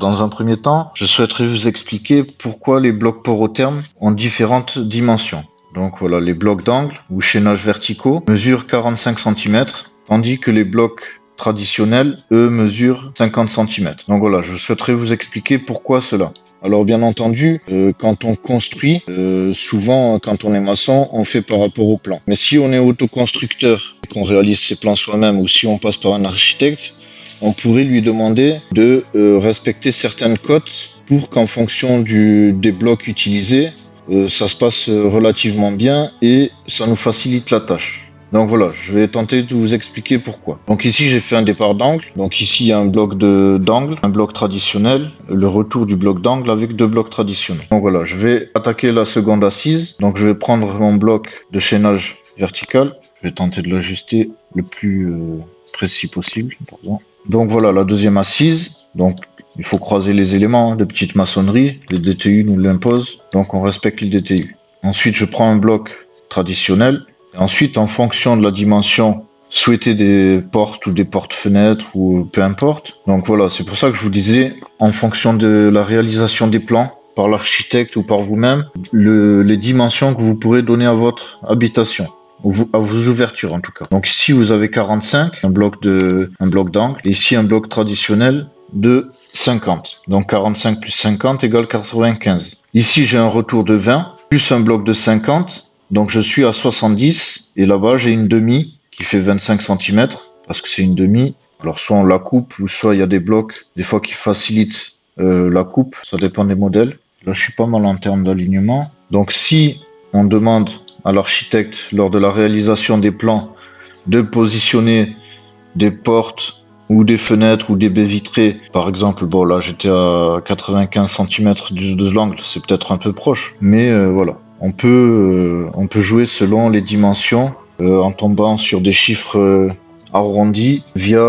Dans un premier temps, je souhaiterais vous expliquer pourquoi les blocs porothermes ont différentes dimensions. Donc voilà, les blocs d'angle ou chaînages verticaux mesurent 45 cm, tandis que les blocs traditionnels, eux, mesurent 50 cm. Donc voilà, je souhaiterais vous expliquer pourquoi cela. Alors bien entendu, quand on construit, souvent quand on est maçon, on fait par rapport au plan. Mais si on est autoconstructeur et qu'on réalise ses plans soi-même, ou si on passe par un architecte, on pourrait lui demander de respecter certaines cotes pour qu'en fonction des blocs utilisés, ça se passe relativement bien et ça nous facilite la tâche. Donc voilà, je vais tenter de vous expliquer pourquoi. Donc ici j'ai fait un départ d'angle. Donc ici il y a un bloc d'angle, un bloc traditionnel, le retour du bloc d'angle avec deux blocs traditionnels. Donc voilà, je vais attaquer la seconde assise. Donc je vais prendre mon bloc de chaînage vertical. Je vais tenter de l'ajuster le plus précis possible. Pardon. Donc voilà la deuxième assise. Donc il faut croiser les éléments de petite maçonnerie. Les DTU nous l'imposent. Donc on respecte les DTU. Ensuite je prends un bloc traditionnel. Et ensuite, en fonction de la dimension souhaitée des portes ou des portes-fenêtres ou peu importe. Donc voilà, c'est pour ça que je vous disais, en fonction de la réalisation des plans par l'architecte ou par vous-même, les dimensions que vous pourrez donner à votre habitation, à vos ouvertures en tout cas. Donc ici, vous avez 45, un bloc d'angle, et ici un bloc traditionnel de 50. Donc 45 plus 50 égale 95. Ici, j'ai un retour de 20 plus un bloc de 50. Donc je suis à 70 et là-bas j'ai une demi qui fait 25 cm parce que c'est une demi. Alors soit on la coupe ou soit il y a des blocs des fois qui facilitent la coupe, ça dépend des modèles. Là je suis pas mal en termes d'alignement. Donc si on demande à l'architecte lors de la réalisation des plans de positionner des portes ou des fenêtres ou des baies vitrées, par exemple, bon là j'étais à 95 cm de l'angle, c'est peut-être un peu proche, mais voilà. On peut jouer selon les dimensions en tombant sur des chiffres arrondis via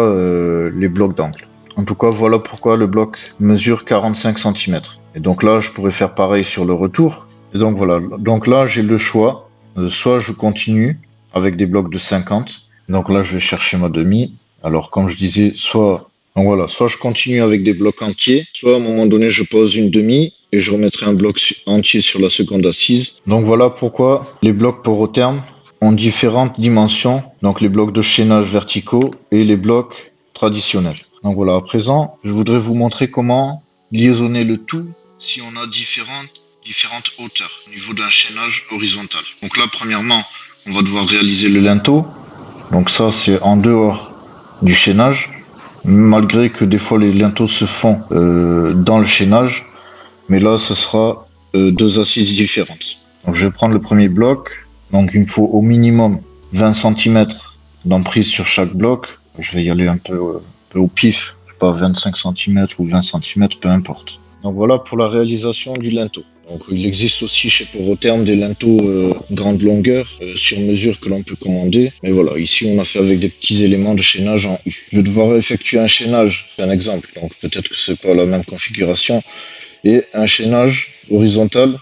les blocs d'angle. En tout cas, voilà pourquoi le bloc mesure 45 cm. Et donc là, je pourrais faire pareil sur le retour. Et donc voilà, donc là, j'ai le choix. Soit je continue avec des blocs de 50. Donc là, je vais chercher ma demi. Alors, comme je disais, soit je continue avec des blocs entiers, soit à un moment donné, je pose une demi et je remettrai un bloc entier sur la seconde assise. Donc voilà pourquoi les blocs porothermes ont différentes dimensions, donc les blocs de chaînage verticaux et les blocs traditionnels. Donc voilà, à présent, je voudrais vous montrer comment liaisonner le tout si on a différentes hauteurs au niveau d'un chaînage horizontal. Donc là, premièrement, on va devoir réaliser le linteau. Donc ça, c'est en dehors du chaînage. Malgré que des fois les linteaux se font dans le chaînage, mais là ce sera deux assises différentes. Donc je vais prendre le premier bloc, donc il me faut au minimum 20 cm d'emprise sur chaque bloc. Je vais y aller un peu au pif, je sais pas, 25 cm ou 20 cm, peu importe. Donc voilà pour la réalisation du linteau. Donc il existe aussi chez Porotherm des linteaux grande longueur sur mesure que l'on peut commander. Mais voilà, ici on a fait avec des petits éléments de chaînage en U. Je vais devoir effectuer un chaînage, c'est un exemple, donc peut-être que c'est pas la même configuration. Et un chaînage horizontal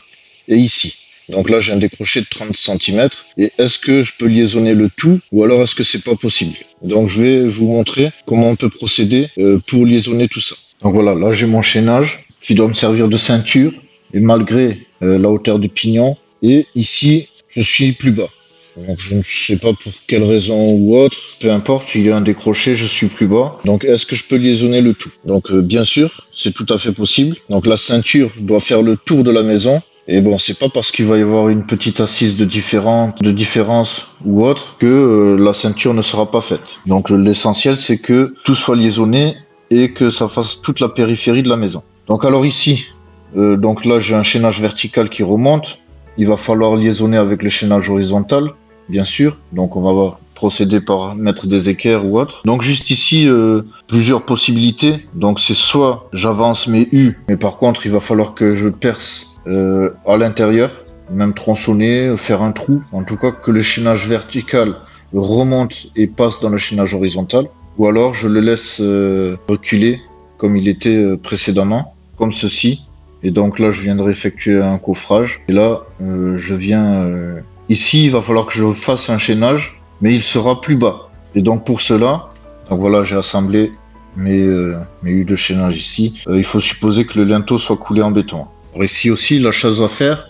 est ici. Donc là j'ai un décroché de 30 cm. Et est-ce que je peux liaisonner le tout ou alors est-ce que c'est pas possible? Donc je vais vous montrer comment on peut procéder pour liaisonner tout ça. Donc voilà, là j'ai mon chaînage qui doit me servir de ceinture. Et malgré la hauteur du pignon, et ici je suis plus bas. Donc je ne sais pas pour quelle raison ou autre, peu importe, il y a un décroché, je suis plus bas. Donc est-ce que je peux liaisonner le tout? Donc bien sûr, c'est tout à fait possible. Donc la ceinture doit faire le tour de la maison. Et bon, c'est pas parce qu'il va y avoir une petite assise de différence ou autre que la ceinture ne sera pas faite. Donc l'essentiel c'est que tout soit liaisonné et que ça fasse toute la périphérie de la maison. Donc alors ici, donc là j'ai un chaînage vertical qui remonte, il va falloir liaisonner avec le chaînage horizontal bien sûr, donc on va procéder par mettre des équerres ou autre. Donc juste ici plusieurs possibilités, donc c'est soit j'avance mes U, mais par contre il va falloir que je perce à l'intérieur, même tronçonner, faire un trou, en tout cas que le chaînage vertical remonte et passe dans le chaînage horizontal, ou alors je le laisse reculer comme il était précédemment, comme ceci. Et donc là, je viendrai effectuer un coffrage. Et là, je viens... Ici, il va falloir que je fasse un chaînage, mais il sera plus bas. Et donc pour cela, donc voilà, j'ai assemblé mes U de chaînage ici, il faut supposer que le linteau soit coulé en béton. Alors ici aussi, la chose à faire,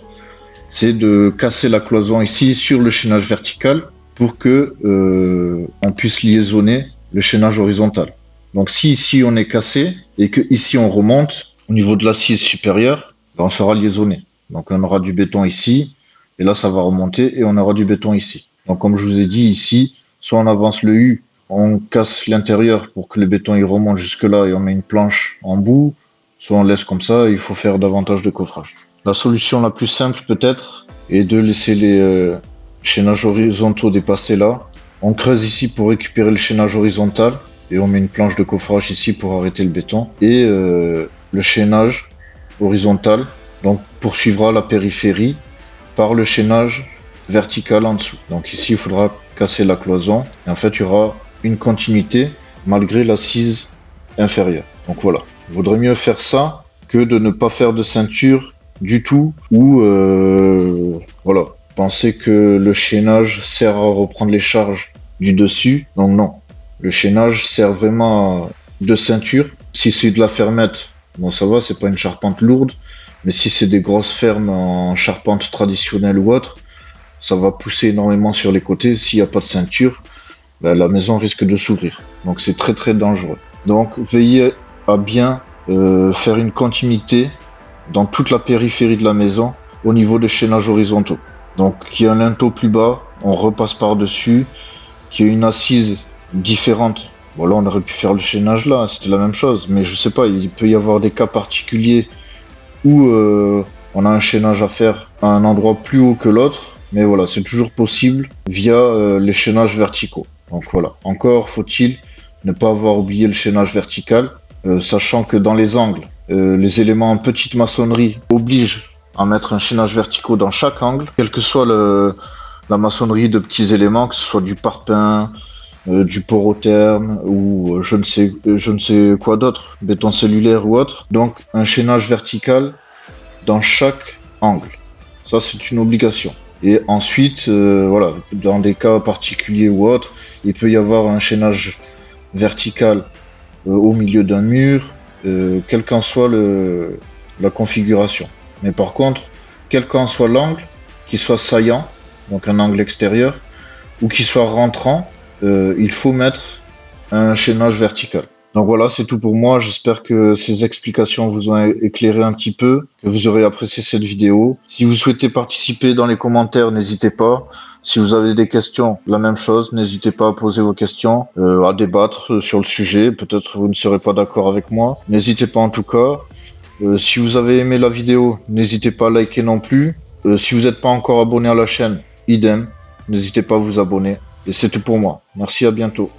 c'est de casser la cloison ici sur le chaînage vertical pour que on puisse liaisonner le chaînage horizontal. Donc si ici on est cassé et que ici on remonte au niveau de l'assise supérieure, ben on sera liaisonné. Donc on aura du béton ici et là ça va remonter et on aura du béton ici. Donc comme je vous ai dit ici, soit on avance le U, on casse l'intérieur pour que le béton il remonte jusque là et on met une planche en bout, soit on laisse comme ça et il faut faire davantage de coffrage. La solution la plus simple peut-être est de laisser les chaînages horizontaux dépasser là. On creuse ici pour récupérer le chaînage horizontal et on met une planche de coffrage ici pour arrêter le béton. Et le chaînage horizontal donc poursuivra la périphérie par le chaînage vertical en dessous. Donc ici il faudra casser la cloison et en fait il y aura une continuité malgré l'assise inférieure. Donc voilà, il vaudrait mieux faire ça que de ne pas faire de ceinture du tout ou voilà, penser que le chaînage sert à reprendre les charges du dessus. Donc non, le chaînage sert vraiment de ceinture. Si c'est de la fermette, bon ça va, c'est pas une charpente lourde, mais si c'est des grosses fermes en charpente traditionnelle ou autre, ça va pousser énormément sur les côtés. S'il n'y a pas de ceinture, ben, la maison risque de s'ouvrir. Donc c'est très très dangereux. Donc veillez à bien faire une continuité dans toute la périphérie de la maison au niveau des chaînages horizontaux. Donc qu'il y ait un linteau plus bas, on repasse par-dessus, qu'il y ait une assise différente. Bon là on aurait pu faire le chaînage là, c'était la même chose, mais je sais pas, il peut y avoir des cas particuliers où on a un chaînage à faire à un endroit plus haut que l'autre, mais voilà, c'est toujours possible via les chaînages verticaux. Donc voilà, encore faut-il ne pas avoir oublié le chaînage vertical, sachant que dans les angles, les éléments en petite maçonnerie obligent à mettre un chaînage vertical dans chaque angle, quelle que soit la maçonnerie de petits éléments, que ce soit du parpaing, du porotherme ou je ne sais quoi d'autre, béton cellulaire ou autre. Donc un chaînage vertical dans chaque angle. Ça c'est une obligation. Et ensuite, voilà, dans des cas particuliers ou autres, il peut y avoir un chaînage vertical au milieu d'un mur, quelle qu'en soit la configuration. Mais par contre, quel qu'en soit l'angle, qu'il soit saillant, donc un angle extérieur, ou qu'il soit rentrant, il faut mettre un chaînage vertical. Donc voilà, c'est tout pour moi. J'espère que ces explications vous ont éclairé un petit peu, que vous aurez apprécié cette vidéo. Si vous souhaitez participer dans les commentaires, n'hésitez pas. Si vous avez des questions, la même chose, n'hésitez pas à poser vos questions, à débattre sur le sujet. Peut-être vous ne serez pas d'accord avec moi. N'hésitez pas en tout cas. Si vous avez aimé la vidéo, n'hésitez pas à liker non plus. Si vous n'êtes pas encore abonné à la chaîne, idem. N'hésitez pas à vous abonner. Et c'est tout pour moi. Merci, à bientôt.